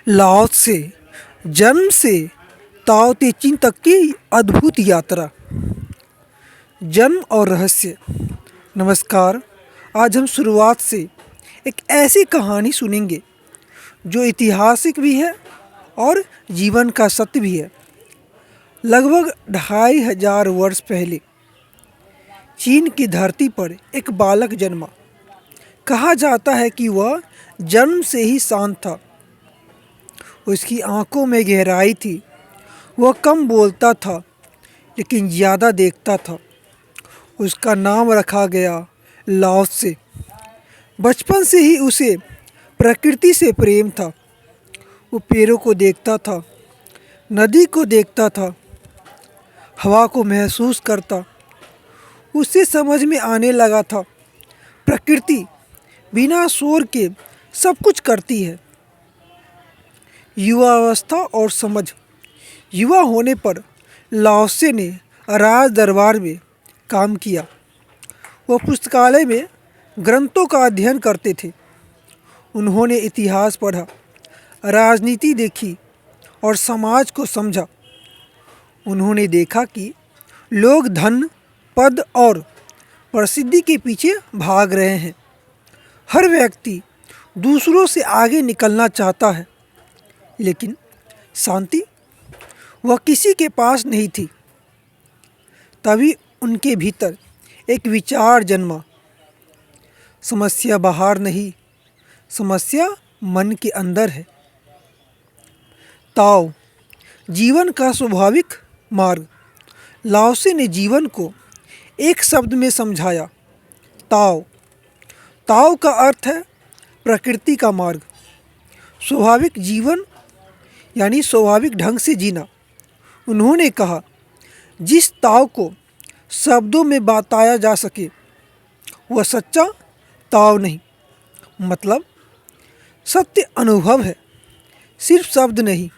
Laos से जन्म से ताओ ते चिंग तक की अद्भुत यात्रा। जन्म और रहस्य। नमस्कार। आज हम शुरुआत से एक ऐसी कहानी सुनेंगे जो ऐतिहासिक भी है और जीवन का सत्य भी है। लगभग 2500 वर्ष पहले चीन की धरती पर एक बालक जन्मा। कहा जाता है कि वह जन्म से ही शांत था। उसकी आंखों में गहराई थी। वह कम बोलता था लेकिन ज़्यादा देखता था। उसका नाम रखा गया लाओस से। बचपन से ही उसे प्रकृति से प्रेम था। वो पेड़ों को देखता था, नदी को देखता था, हवा को महसूस करता। उससे समझ में आने लगा था प्रकृति बिना शोर के सब कुछ करती है। युवावस्था और समझ। युवा होने पर लाओसे ने राज दरबार में काम किया। वह पुस्तकालय में ग्रंथों का अध्ययन करते थे। उन्होंने इतिहास पढ़ा, राजनीति देखी और समाज को समझा। उन्होंने देखा कि लोग धन, पद और प्रसिद्धि के पीछे भाग रहे हैं। हर व्यक्ति दूसरों से आगे निकलना चाहता है, लेकिन शांति वह किसी के पास नहीं थी। तभी उनके भीतर एक विचार जन्मा। समस्या बाहर नहीं, समस्या मन के अंदर है। ताओ, जीवन का स्वाभाविक मार्ग। लाओसे ने जीवन को एक शब्द में समझाया, ताओ। ताओ का अर्थ है प्रकृति का मार्ग। स्वाभाविक जीवन यानी स्वाभाविक ढंग से जीना। उन्होंने कहा, जिस ताओ को शब्दों में बताया जा सके वह सच्चा ताओ नहीं। मतलब सत्य अनुभव है, सिर्फ शब्द नहीं।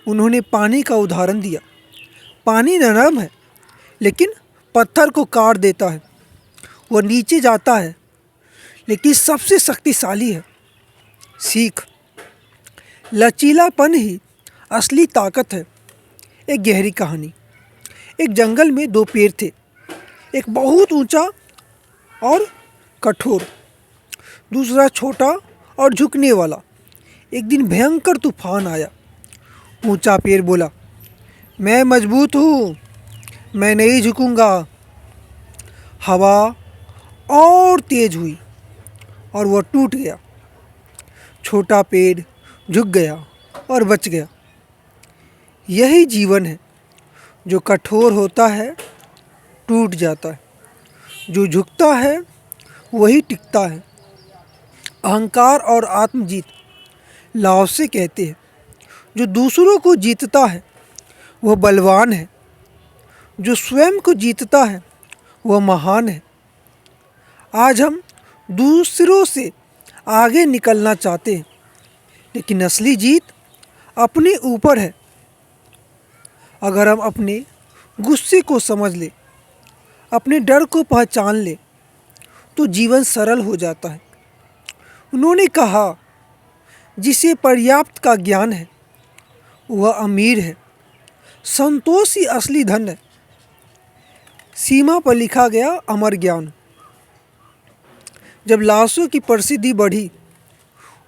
उन्होंने पानी का उदाहरण दिया। पानी नरम है लेकिन पत्थर को काट देता है। वह नीचे जाता है लेकिन सबसे शक्तिशाली है। सीख। लचीलापन ही असली ताकत है। एक गहरी कहानी। एक जंगल में दो पेड़ थे, एक बहुत ऊंचा और कठोर, दूसरा छोटा और झुकने वाला। एक दिन भयंकर तूफान आया। ऊंचा पेड़ बोला, मैं मजबूत हूँ, मैं नहीं झुकूंगा। हवा और तेज हुई और वह टूट गया। छोटा पेड़ झुक गया और बच गया। यही जीवन है। जो कठोर होता है टूट जाता है, जो झुकता है वही टिकता है। अहंकार और आत्मजीत। लाओसे कहते हैं, जो दूसरों को जीतता है वह बलवान है, जो स्वयं को जीतता है वह महान है। आज हम दूसरों से आगे निकलना चाहते हैं, लेकिन असली जीत अपने ऊपर है। अगर हम अपने गुस्से को समझ ले, अपने डर को पहचान ले, तो जीवन सरल हो जाता है। उन्होंने कहा, जिसे पर्याप्त का ज्ञान है वह अमीर है। संतोष ही असली धन है। सीमा पर लिखा गया अमर ज्ञान। जब लाओसे की प्रसिद्धि बढ़ी,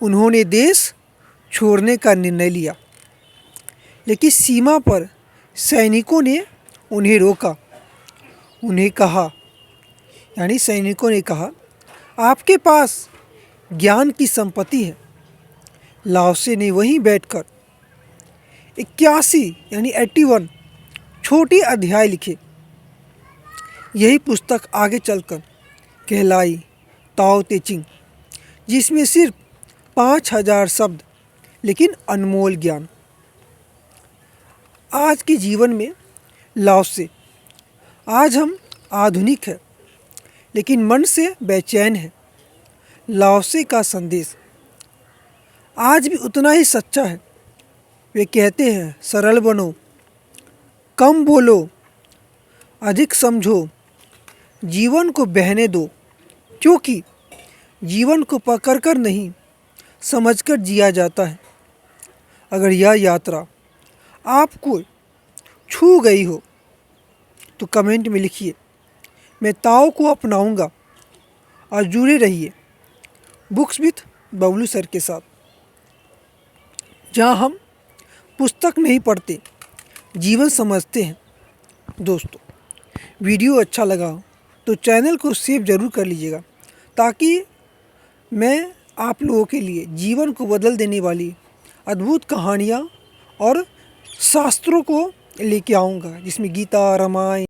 उन्होंने देश छोड़ने का निर्णय लिया, लेकिन सीमा पर सैनिकों ने उन्हें रोका। उन्हें कहा, यानी सैनिकों ने कहा, आपके पास ज्ञान की संपत्ति है। लाओसे ने वहीं बैठकर 81 यानी 81 छोटे अध्याय लिखे। यही पुस्तक आगे चलकर कहलाई ताओ ते चिंग, जिसमें सिर्फ 5000 शब्द लेकिन अनमोल ज्ञान। आज के जीवन में लाओसे। आज हम आधुनिक हैं लेकिन मन से बेचैन हैं। लाओसे का संदेश आज भी उतना ही सच्चा है। वे कहते हैं, सरल बनो, कम बोलो, अधिक समझो, जीवन को बहने दो, क्योंकि जीवन को पकड़कर नहीं समझकर जिया जाता है। अगर यह यात्रा आपको छू गई हो तो कमेंट में लिखिए, मैं ताओ को अपनाऊंगा। और जुड़े रहिए बुक्स विथ बबलू सर के साथ, जहां हम पुस्तक नहीं पढ़ते, जीवन समझते हैं। दोस्तों, वीडियो अच्छा लगा हो तो चैनल को सब्सक्राइब ज़रूर कर लीजिएगा, ताकि मैं आप लोगों के लिए जीवन को बदल देने वाली अद्भुत कहानियाँ और शास्त्रों को लेके आऊँगा, जिसमें गीता, रामायण,